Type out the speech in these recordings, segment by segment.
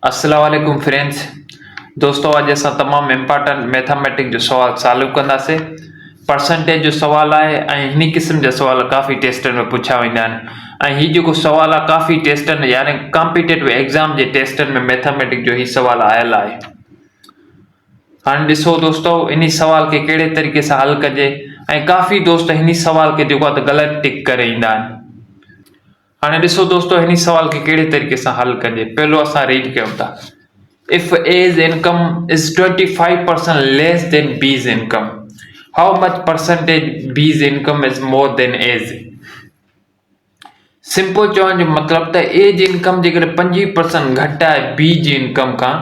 अस्सलाम वालेकुम फ्रेंड्स। दोस्तों अॼु असां तमामु इम्पोर्टेंट मैथमेटिक्स जो सवाल चालू कंदासीं। परसेंटेज जो सवाल आहे ऐं हिन क़िस्म जा सवाल काफ़ी टेस्टनि में पुछा वेंदा आहिनि ऐं हीउ जेको सवाल आहे काफ़ी टेस्टनि यानी कॉम्पिटेटिव एग्ज़ाम जे टेस्टनि में मैथमेटिक्स जो ही सवाल आयल आहे। हाणे ॾिसो दोस्तों, इन सवाल खे कहिड़े तरीक़े सां हल कजे ऐं काफ़ी दोस्त हिन सवाल खे जेको आहे त ग़लति टिक करे ईंदा आहिनि। हाणे ॾिसो दोस्तों, हिन सवाल खे कहिड़े तरीक़े सां हल कजे। पहिरियों असां रीड कयूं था। If A's income is 25% less than B's income, how much percentage B's income is more than A's? Simple चवण जो मतिलबु त A जी इनकम जेकॾहिं 25% घटि आहे B जी इनकम खां,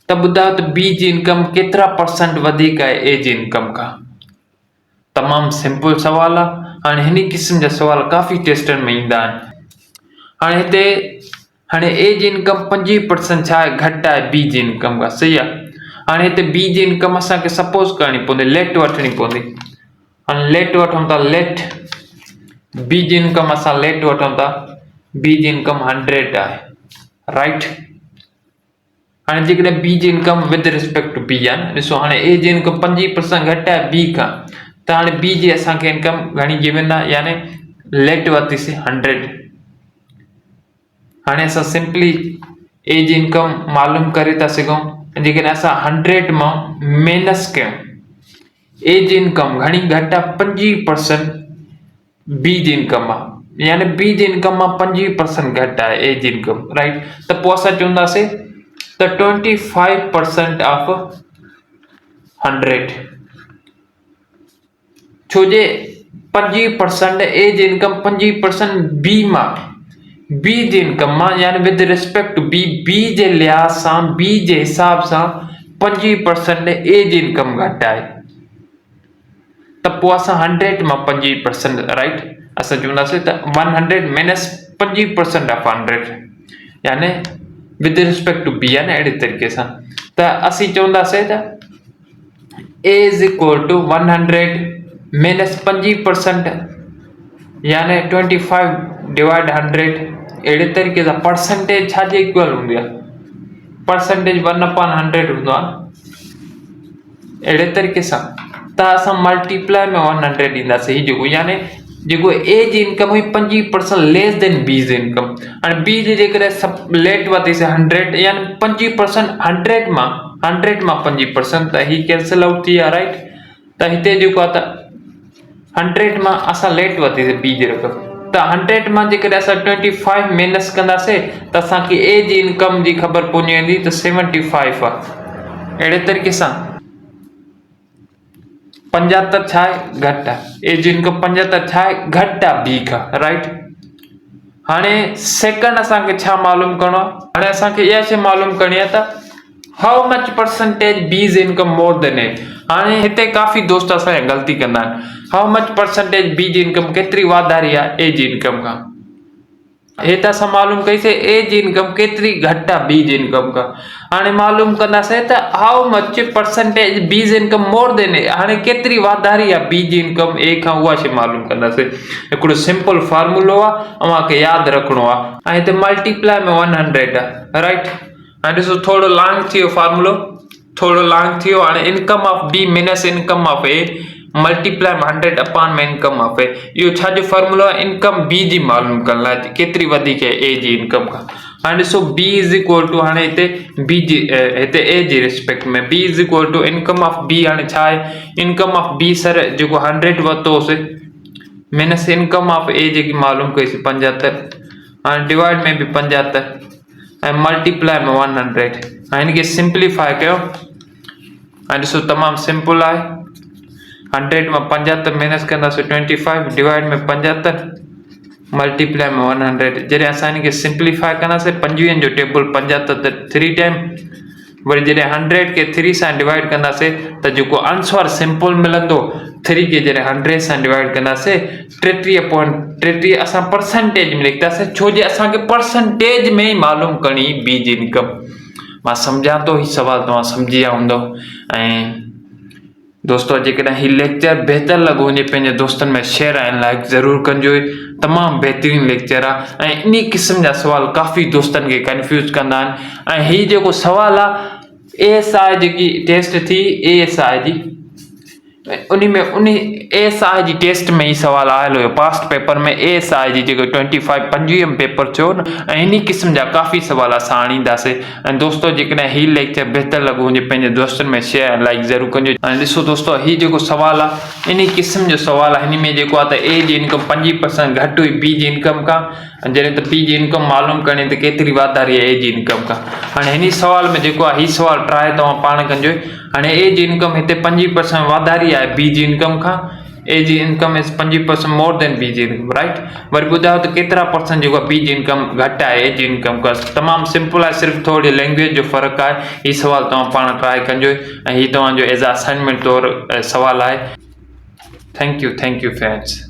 त ॿुधायो त B जी इनकम केतिरा परसेंट वधीक आहे A जी इनकम खां। तमामु सिंपल सवाल आहे। हाणे हिन क़िस्म जा सवाल काफ़ी टेस्टनि में ईंदा आहिनि। हाणे A जी इनकम 25% छा आहे, घटि आहे B जी इनकम खां, सही आहे। हाणे हिते B जी इनकम असांखे सपोज करणी पवंदी, लेट वठणी पवंदी। हाणे लेट वठूं था, लेट B जी इनकम असां लेट वठूं था, B जी इनकम 100 आहे, राइट। हाणे जेकॾहिं B जी income with respect to B आहे, ॾिसो हाणे A जी इनकम 25% घटि आहे B खां, त हाणे B जी असांखे इनकम घणी गिवन आहे, यानी लेट वरितीसीं 100। हाणे असां सिंपली A जी इनकम मालूम करे था सघूं। जेकॾहिं असां 100 मां माइनस कयूं, A जी इनकम घणी घटि आहे, 25% B जी इनकम आहे, यानी B जी इनकम मां 25% घटि आहे A जी इनकम, राइट। त पोइ असां चवंदासीं त 25% ऑफ 100, छो जे 25% A जी इनकम 25% B मां, B जी इनकम मां, यानी विद रिस्पेक्ट टू B जे लिहाज़ सां, B जे हिसाब सां 25% A जी इनकम घटि आहे। त पोइ असां 100 मां 25%, राइट, असां चवंदासीं त 100 माइनस 25% ऑफ 100, यानी विद रिस्पेक्ट टू B आहे न, अहिड़े तरीक़े सां। त असीं चवंदासीं त A is equal to 100 minus 25%, यानी 25 डिवाइड 100, अहिड़े तरीक़े सां। परसेंटेज छा जे इक्वल हूंदी आहे, परसेंटेज 1/100 हूंदो आहे, अहिड़े तरीक़े सां। त असां मल्टीप्लाई में 100 ॾींदासीं, हीउ जेको यानी जेको A जी इनकम हुई 25% लेस देन B जी इनकम। हाणे B जी जेकॾहिं लेट वरितीसीं 100, यानी 25% 100 मां 25%, त हीउ कैंसिल आउट थी विया, राइट। त हिते जेको आहे त 100 मां असां लेट वरितीसीं B जी रक़म, त 100 मां जेकॾहिं असां 25 माइनस कंदासीं त असांखे A जी इनकम जी ख़बर पवंदी वेंदी त 75 आहे, अहिड़े तरीक़े सां। 75 छा आहे, घटि आहे। A जी इनकम 75 छा आहे, घटि आहे B खां, राइट। हाणे सेकंड असांखे छा मालूम करणो आहे, हाणे असांखे इहा शइ मालूम करणी आहे त हाउ मच परसेंटेज B जी इनकम मोर देन A। हाणे हिते काफ़ी दोस्त असांजा ग़लती कंदा आहिनि। हाउ मच परसेंटेज B जी इनकम केतिरी वाधारी आहे A जी इनकम खां, हे त असां मालूम कईसीं A जी इनकम केतिरी घटि आहे B जी इनकम खां। हाणे मालूम कंदासीं त हाउ मच परसेंटेज B जी इनकम मोर देन A, हाणे केतिरी वाधारी आहे B जी इनकम A खां, उहा शइ मालूम कंदासीं। हिकिड़ो सिंपल फॉर्मूलो आहे, अव्हांखे यादि रखिणो आहे, ऐं हिते मल्टीप्लाई में 100 आहे, राइट। हाणे ॾिसो, थोरो लॉन्ग थी वियो फॉर्मूलो, थोरो लॉन्ग थी वियो। हाणे income of B minus income of A multiply 100 upon में इनकम ऑफ A, इहो छा जो फॉर्मूलो आहे, इनकम B जी मालूम करण लाइ, केतिरी वधीक आहे A जी इनकम खां। हाणे ॾिसो B इज़ इक्वल टू, हाणे हिते B जी हिते A जी रिस्पेक्ट में B is equal to income of B, हाणे छा आहे, इनकम ऑफ B सर जेको 100 वरितोसीं माइनस इनकम ऑफ A जेकी मालूम कईसीं 75, हाणे डिवाइड में बि 75 ऐं मल्टीप्लाई में 100। हाणे हिनखे सिंप्लीफाई कयो, हाणे ॾिसो तमामु सिंपल आहे। 100 मां 75 माइनस कंदासीं 25 डिवाइड में 75 मल्टीप्लाई में 100। जॾहिं असां हिनखे सिंप्लीफाई कंदासीं, 25 जो टेबल 75 त 3 टाइम, वरी जॾहिं 100 खे 3 सां डिवाइड कंदासीं त जेको आंसर सिंपल मिलंदो, 3 खे जॾहिं 100 सां डिवाइड कंदासीं 33.33 असां परसेंटेज में लिखंदासीं, छो जे असांखे परसेंटेज में ई मालूम करणी B जी इनकम। मां सम्झां थो, हीउ सवाल तव्हां सम्झी विया हूंदव। ऐं दोस्तों जेकॾहिं ही लेक्चर बहितर लॻो वञे पंहिंजे दोस्तनि में शेयर ऐं लाइक ज़रूरु कजो। तमामु बहितरीनु लेक्चर आहे ऐं इन क़िस्म जा सुवाल काफ़ी दोस्तनि खे कंफ्यूज़ कंदा आहिनि। ऐं हीउ जेको सुवाल आहे ASI जेकी टेस्ट थी ASI जी उन ASI जी टेस्ट में ही सवाल आयल हुयो पास्ट पेपर में। ASI जी जेको 25 पेपर थियो न ऐं इन क़िस्म जा काफ़ी सवाल असां आणींदासीं। ऐं दोस्तों जेकॾहिं ही लेक्चर बहितर लॻो हुजे पंहिंजे दोस्तनि में शेयर ऐं लाइक ज़रूरु कजो। ऐं ॾिसो दोस्तों ही जेको सवाल आहे इन क़िस्म जो सवाल आहे। हिन में जेको आहे त A जी इनकम 25% घटि हुई B जी इनकम खां, जॾहिं त B जी इनकम मालूम करणी त केतिरी वाधारी आहे A जी इनकम खां। हाणे हिन सवाल में जेको आहे ही सवाल ट्राई तव्हां पाण कजो। हाणे A जी इनकम हिते 25% वाधारी आहे B जी इनकम खां। A जी income is 25% more than B जी इनकम, राइट। वरी ॿुधायो त केतिरा परसेंट जेको B जी इनकम घटि आहे A जी इनकम खां। तमामु सिंपल आहे, सिर्फ़ु थोरी लैंग्वेज जो फ़र्क़ु आहे। हीउ सवाल तव्हां पाण ट्राई कजो ऐं हीउ तव्हांजो एज़ अ असाइनमेंट तौरु सवाल आहे। Thank you friends.